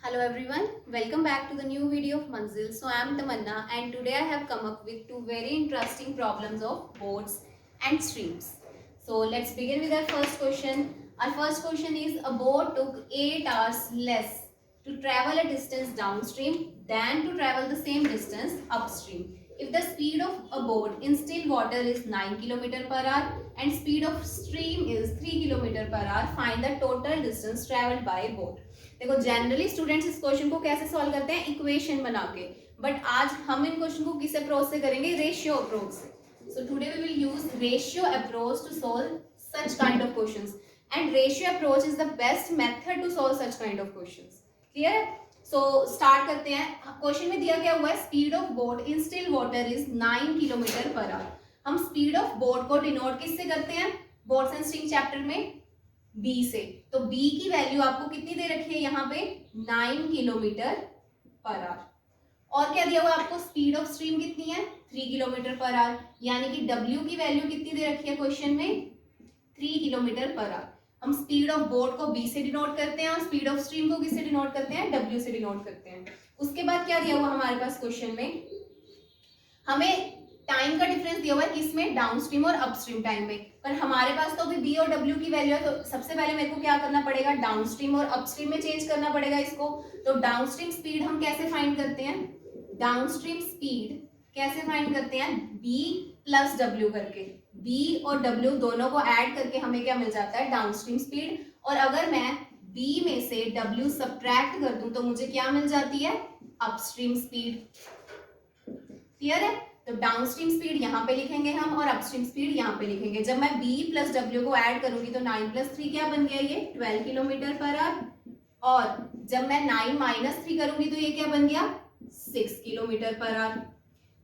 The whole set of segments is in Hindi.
Hello everyone, welcome back to the new video of Manzil. So I am Tamanna and today I have come up with two very interesting problems of boats and streams. So let's begin with our first question. Our first question is a boat took 8 hours less to travel a distance downstream than to travel the same distance upstream. If the speed of a boat in still water is 9 km per hour and speed of stream is 3 km per hour, find the total distance traveled by boat. देखो जनरली स्टूडेंट्स इस क्वेश्चन को कैसे सॉल्व करते हैं इक्वेशन बना के, बट आज हम इन क्वेश्चन को किस अप्रोच से करेंगे, रेशियो अप्रोच से. So today we will use ratio approach to solve such kind of questions and ratio approach is the best method to solve such kind of questions. Clear है? सो स्टार्ट करते हैं. क्वेश्चन में दिया गया हुआ है speed of boat in still water is 9 kilometre per our. हम स्पीड ऑफ बोट को डिनोट किससे करते हैं? बोट्स एंड स्ट्रीम चैप्टर में b से. तो b की वैल्यू आपको कितनी दे रखी है यहाँ पे? 9 किलोमीटर पर आवर. और क्या दिया हुआ आपको? स्पीड ऑफ स्ट्रीम कितनी है? 3 किलोमीटर पर आवर. यानी कि w की वैल्यू कितनी दे रखी है क्वेश्चन में? 3 किलोमीटर पर आवर. हम स्पीड ऑफ बोट को b से डिनोट करते हैं और स्पीड ऑफ स्ट्रीम को किससे डिनोट करते हैं? w से डिनोट करते हैं. उसके बाद क्या दिया हुआ हमारे पास क्वेश्चन में? हमें टाइम का डिफरेंस दिया हुआ है किसमें? डाउनस्ट्रीम और अपस्ट्रीम टाइम में. पर हमारे पास तो अभी बी और डब्ल्यू की वैल्यू है, तो सबसे पहले मेरे को क्या करना पड़ेगा? डाउनस्ट्रीम और अपस्ट्रीम में चेंज करना पड़ेगा इसको. तो डाउनस्ट्रीम स्पीड हम कैसे फाइंड करते हैं? डाउनस्ट्रीम स्पीड कैसे फाइंड करते हैं? बी प्लस डब्ल्यू करके. बी और डब्ल्यू दोनों को ऐड करके हमें क्या मिल जाता है? Downstream speed. और अगर मैं बी में से डब्ल्यू सब्ट्रैक्ट कर दूं तो मुझे क्या मिल जाती है? Upstream speed. क्लियर है? तो डाउनस्ट्रीम स्पीड यहाँ पे लिखेंगे हम और अपस्ट्रीम स्पीड यहाँ पे लिखेंगे. जब मैं b प्लस डब्ल्यू को ऐड करूंगी तो 9 प्लस 3 क्या बन गया? ये 12 किलोमीटर पर आवर. और जब मैं 9 माइनस 3 करूंगी तो ये क्या बन गया? 6 किलोमीटर पर आवर.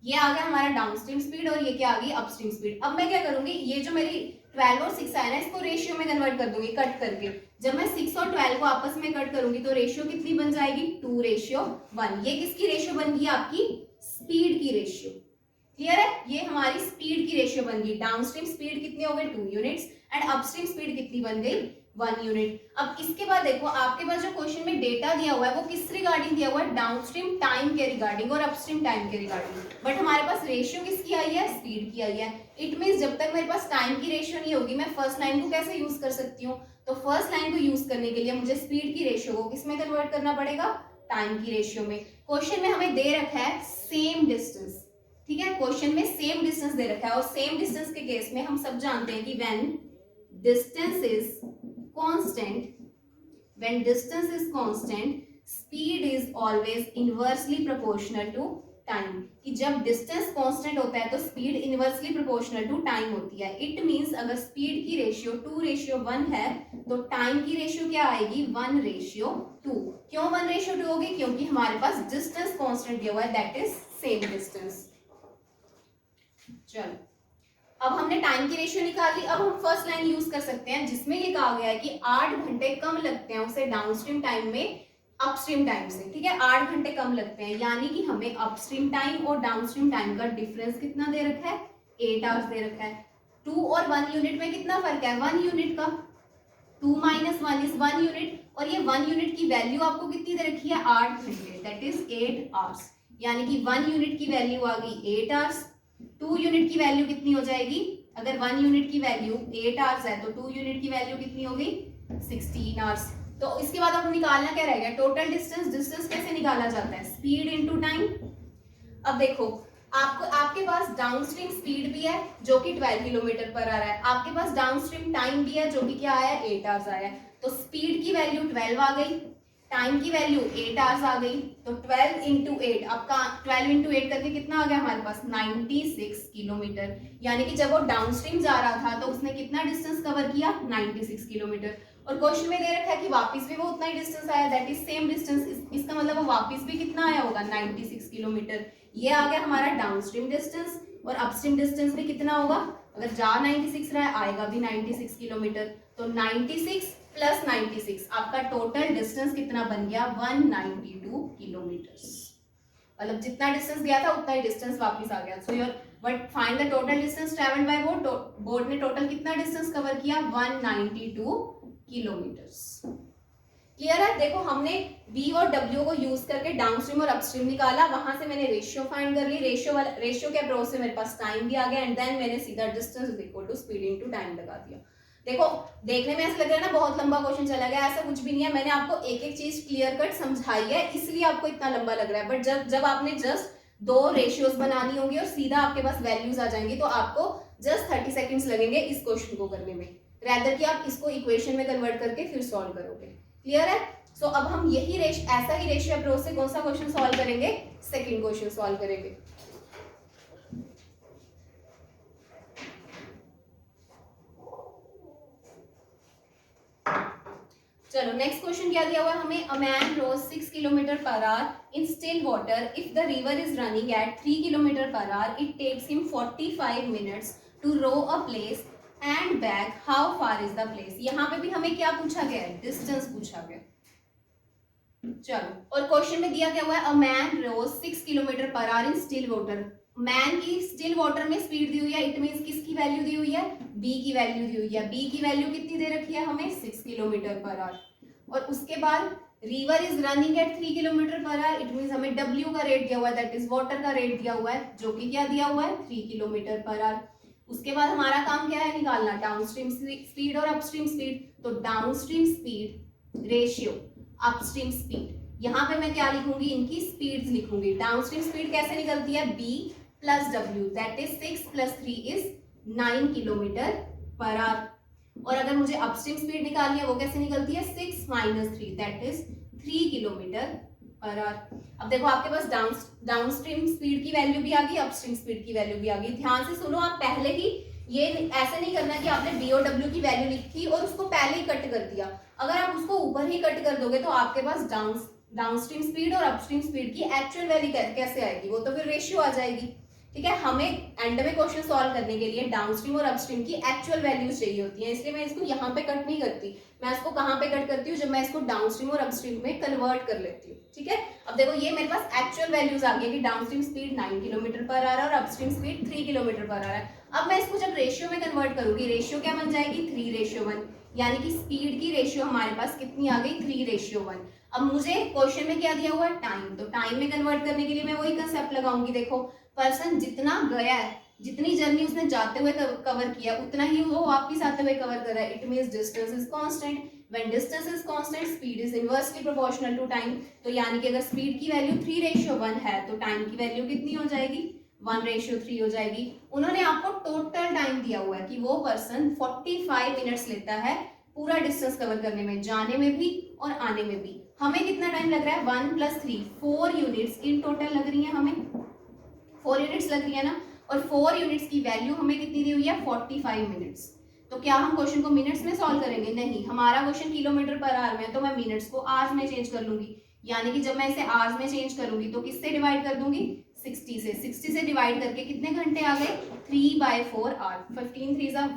ये आ गया हमारा डाउनस्ट्रीम स्पीड और ये क्या आ गई? Upstream speed. अब मैं क्या करूंगी? ये जो मेरी 12 और 6 आया ना, इसको रेशियो में कन्वर्ट कर दूंगी कट करके. जब मैं 6 और 12 को आपस में कट करूंगी तो रेशियो कितनी बन जाएगी? 2:1. ये किसकी रेशियो बन गई? आपकी स्पीड की रेशियो. क्लियर है? ये हमारी स्पीड की रेशियो बन गई. डाउनस्ट्रीम स्पीड कितनी हो गई? 2 यूनिट्स. एंड अपस्ट्रीम स्पीड कितनी बन गई? 1 यूनिट. अब इसके बाद देखो आपके पास जो क्वेश्चन में डेटा दिया हुआ है वो किस रिगार्डिंग दिया हुआ है? डाउनस्ट्रीम टाइम के रिगार्डिंग और अपस्ट्रीम टाइम के रिगार्डिंग. बट हमारे पास रेशियो किसकी आई है? स्पीड की आई है. इट मींस जब तक मेरे पास टाइम की रेशियो नहीं होगी मैं फर्स्ट लाइन को कैसे यूज कर सकती हूँ? तो फर्स्ट लाइन को यूज करने के लिए मुझे स्पीड की रेशियो को किसमें कन्वर्ट करना पड़ेगा? टाइम की रेशियो में. क्वेश्चन में हमें दे रखा है सेम डिस्टेंस. ठीक है? क्वेश्चन में सेम डिस्टेंस दे रखा है और सेम डिस्टेंस के केस में हम सब जानते हैं कि when distance is constant speed is always inversely proportional to time. कि जब डिस्टेंस कांस्टेंट होता है तो speed inversely proportional to time होती है. इट मींस अगर स्पीड की रेशियो 2:1 है तो टाइम की रेशियो क्या आएगी? 1:2. क्यों 1:2 होगी? क्योंकि हमारे पास डिस्टेंस कांस्टेंट दिया हुआ है, दैट इज सेम डिस्टेंस. चलो अब हमने टाइम की रेशियो निकाल ली. अब हम फर्स्ट लाइन यूज कर सकते हैं जिसमें ये कहा गया है कि 8 घंटे कम लगते हैं उसे डाउनस्ट्रीम टाइम में अपस्ट्रीम टाइम से. ठीक है? 8 घंटे कम लगते हैं. यानी कि हमें अपस्ट्रीम टाइम और डाउनस्ट्रीम टाइम का डिफरेंस कितना दे रखा है? 8 आवर्स दे रखा है. 2 और 1 यूनिट में कितना फर्क है? 1 यूनिट का. 2 - 1 इज 1 यूनिट. और ये 1 यूनिट की वैल्यू आपको कितनी दे रखी है? 8 घंटे, दैट इज 8 आवर्स. यानी कि 1 यूनिट की वैल्यू आ गई 8 आवर्स. 2 यूनिट की वैल्यू कितनी हो जाएगी? अगर 1 यूनिट की वैल्यू 8 आवर्स है तो 2 यूनिट की वैल्यू कितनी हो गई? 16 आवर्स. तो इसके बाद अब निकालना क्या रह गया? Total distance. डिस्टेंस कैसे निकाला जाता है? Speed into time. अब देखो आपके पास डाउनस्ट्रीम स्पीड भी है जो कि 12 किलोमीटर पर आ रहा है. आपके पास डाउनस्ट्रीम टाइम भी है जो कि क्या आया? 8 आवर्स आया है. तो स्पीड की वैल्यू 12 आ गई, टाइम की वैल्यू 8 आवर्स आ गई. तो 12 × 8 आपका 12 × 8 करके कितना आ गया हमारे पास? 96 किलोमीटर. यानी कि जब वो डाउनस्ट्रीम जा रहा था तो उसने कितना डिस्टेंस कवर किया? 96 किलोमीटर. और क्वेश्चन में दे रखा है कि वापस भी वो उतना ही डिस्टेंस आया, दैट इज सेम डिस्टेंस. इसका मतलब वो वापस भी कितना आया होगा? 96 किलोमीटर. ये आ गया हमारा डाउनस्ट्रीम डिस्टेंस. और अपस्ट्रीम डिस्टेंस भी कितना होगा? अगर जा 96 रहा है आएगा भी 96 किलोमीटर. तो 96 प्लस 96 आपका टोटल डिस्टेंस कितना बन गया? 192 किलोमीटर. मतलब जितना डिस्टेंस गया था उतना ही डिस्टेंस वापस आ गया. So your but find the total distance travelled bye boat. Boat ने टोटल कितना डिस्टेंस कवर किया? 192 किलोमीटर. क्लियर है? देखो हमने बी और डब्ल्यू को यूज करके डाउनस्ट्रीम और अपस्ट्रीम निकाला, वहां से मैंने रेशियो फाइंड कर ली, रेशियो के अप्रोच से मेरे पास टाइम भी आ गया एंड देन मैंने सीधा distance is equal to speed into time लगा दिया। देखो देखने में ऐसा लग रहा है ना बहुत लंबा क्वेश्चन चला गया, ऐसा कुछ भी नहीं है, मैंने आपको एक एक चीज क्लियर कट समझाई है इसलिए आपको इतना लंबा लग रहा है। बट जब आपने जस्ट दो रेशियोज बनानी होंगी और सीधा आपके पास वैल्यूज आ जाएंगी तो आपको जस्ट 30 सेकेंड्स लगेंगे इस क्वेश्चन को करने में, रैदर कि आप इसको इक्वेशन में कन्वर्ट करके फिर सॉल्व करोगे। क्लियर है? सो अब हम यही ऐसा ही रेशियो अप्रोच से कौन सा क्वेश्चन सॉल्व करेंगे? सेकंड क्वेश्चन सॉल्व करेंगे। चलो नेक्स्ट क्वेश्चन क्या दिया हुआ है हमें? A man rows 6 kilometre per hour in still water, if the river is running at 3 kilometre per hour, it takes him 45 minutes to row a place and back, how far is the place. यहाँ पे भी हमें क्या पूछा गया है? डिस्टेंस पूछा गया। चलो और क्वेश्चन में दिया क्या हुआ है? A man rows 6 kilometre per hour in still water, man की स्टिल वाटर में स्पीड दी हुई है, इट मींस किसकी वैल्यू दी हुई है? बी की वैल्यू दी हुई है। बी की वैल्यू कितनी दे रखी है हमें? 6 किलोमीटर पर आवर। और उसके बाद river is running at 3 kilometre per hour, it means हमें डब्ल्यू का रेट दिया हुआ है, दैट इज वाटर का रेट दिया हुआ है, जो कि क्या दिया हुआ है? 3 किलोमीटर पर आवर। उसके बाद हमारा काम क्या है? निकालना डाउनस्ट्रीम स्पीड और अपस्ट्रीम स्पीड। तो downstream speed ratio upstream speed, यहाँ पे मैं क्या लिखूंगी? इनकी स्पीड्स लिखूंगी। डाउनस्ट्रीम स्पीड कैसे निकलती है? B plus W, that is 6 plus 3 is 9 kilometre per hour. और अगर मुझे अपस्ट्रीम स्पीड निकालनी है वो कैसे निकलती है? 6 minus 3, that is 3 kilometre per our. अब देखो आपके पास डाउनस्ट्रीम स्पीड की वैल्यू भी आ गई, अपस्ट्रीम स्पीड की वैल्यू भी आ गई। ध्यान से सुनो, आप पहले ही ये ऐसे नहीं करना कि आपने बी और डब्ल्यू की वैल्यू लिखी और उसको पहले ही कट कर दिया। अगर आप उसको ऊपर ही कट कर दोगे तो आपके पास डाउनस्ट्रीम स्पीड और अपस्ट्रीम स्पीड की एक्चुअल वैल्यू कैसे आएगी? वो तो फिर रेशियो आ जाएगी। ठीक है, हमें एंड में क्वेश्चन सॉल्व करने के लिए डाउनस्ट्रीम और अपस्ट्रीम की एक्चुअल वैल्यूज चाहिए होती है, इसलिए मैं इसको यहाँ पे कट नहीं करती, मैं इसको कहाँ पे कट करती हूँ? जब मैं इसको डाउनस्ट्रीम और अपस्ट्रीम में कन्वर्ट कर लेती हूँ। ठीक है, अब देखो ये मेरे पास एक्चुअल वैल्यूज आ गई कि डाउनस्ट्रीम स्पीड 9 किलोमीटर पर आ रहा है और अपस्ट्रीम स्पीड 3 किलोमीटर पर आ रहा है। अब मैं इसको जब रेशियो में कन्वर्ट करूंगी, रेशियो क्या बन जाएगी? 3:1, यानी कि स्पीड की रेशियो हमारे पास कितनी आ गई? 3:1। अब मुझे क्वेश्चन में क्या दिया हुआ है? टाइम। तो टाइम में कन्वर्ट करने के लिए मैं वही कंसेप्ट लगाऊंगी। देखो पर्सन जितना गया है, जितनी जर्नी उसने जाते हुए कवर किया, उतना ही वो वापस आते हुए कवर कर रहा है। It means distance is constant. When distance is constant speed is inversely proportional to time. तो यानी कि अगर स्पीड की वैल्यू 3:1 है तो टाइम की वैल्यू कितनी हो जाएगी? 1:3 हो जाएगी। उन्होंने आपको टोटल टाइम दिया हुआ है कि वो पर्सन 45 मिनट्स लेता है पूरा डिस्टेंस कवर करने में, जाने में भी और आने में भी। हमें कितना टाइम लग रहा है? 1 + 3 4 यूनिट्स इन टोटल लग रही है, हमें 4 यूनिट्स लग रही है ना। और 4 यूनिट्स की वैल्यू हमें कितनी दी हुई है? 45 मिनट्स। तो क्या हम क्वेश्चन को मिनट्स में सॉल्व करेंगे? नहीं, हमारा क्वेश्चन किलोमीटर पर आवर में है, तो मैं मिनट्स को आवर्स में चेंज कर लूंगी। यानी कि जब मैं इसे आवर्स में चेंज करूंगी तो किससे डिवाइड कर दूंगी? 60 से। 60 से डिवाइड करके कितने घंटे आ गए? 3/4 आवर। 15 3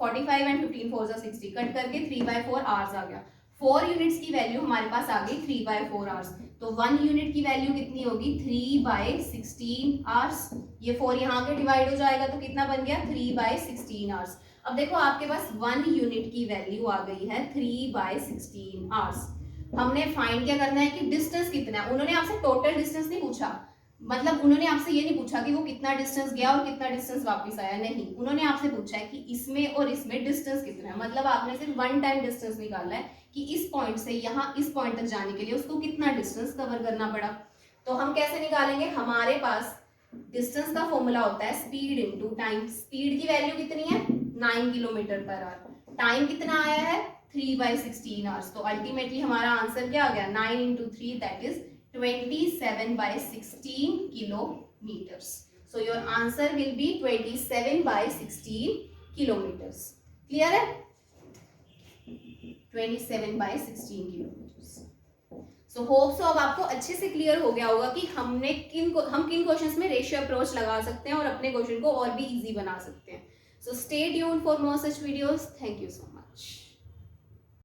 45 एंड 15 4 60, कट करके 3/4 आवर्स आ गया। 4 यूनिट्स की वैल्यू हमारे पास आ गई 3/4 आवर्स। तो 1 यूनिट की वैल्यू कितनी होगी? 3/16 आवर्स। ये 4 यहाँ के डिवाइड हो जाएगा तो कितना बन गया? 3/16 आवर्स। अब देखो आपके पास 1 यूनिट की वैल्यू आ गई है 3/16 आवर्स। हमने फाइंड क्या करना है कि डिस्टेंस कितना है। उन्होंने आपसे टोटल डिस्टेंस नहीं पूछा, मतलब उन्होंने आपसे ये नहीं पूछा कि वो कितना डिस्टेंस गया और कितना डिस्टेंस वापस आया, नहीं, उन्होंने आपसे पूछा है कि इसमें और इसमें डिस्टेंस कितना है। मतलब आपने सिर्फ 1 टाइम डिस्टेंस निकालना है कि इस पॉइंट से यहाँ इस पॉइंट तक जाने के लिए उसको कितना डिस्टेंस कवर करना पड़ा। तो हम कैसे निकालेंगे? हमारे पास डिस्टेंस का फॉर्मूला होता है स्पीड इनटू टाइम। स्पीड की वैल्यू कितनी है? 9 किलोमीटर पर आवर। टाइम कितना आया है? 3/16 आवर्स। तो अल्टीमेटली हमारा आंसर क्या आ गया? 9 × 3, that is 27/16 kilometers. So your answer will be 27/16 kilometers. Clear है? 27/16 kilometers. So hope so अब आपको अच्छे से क्लियर हो गया होगा कि हम किन क्वेश्चंस में रेशियो अप्रोच लगा सकते हैं और अपने क्वेश्चन को और भी इजी बना सकते हैं. So stay tuned for more such videos. Thank you so much.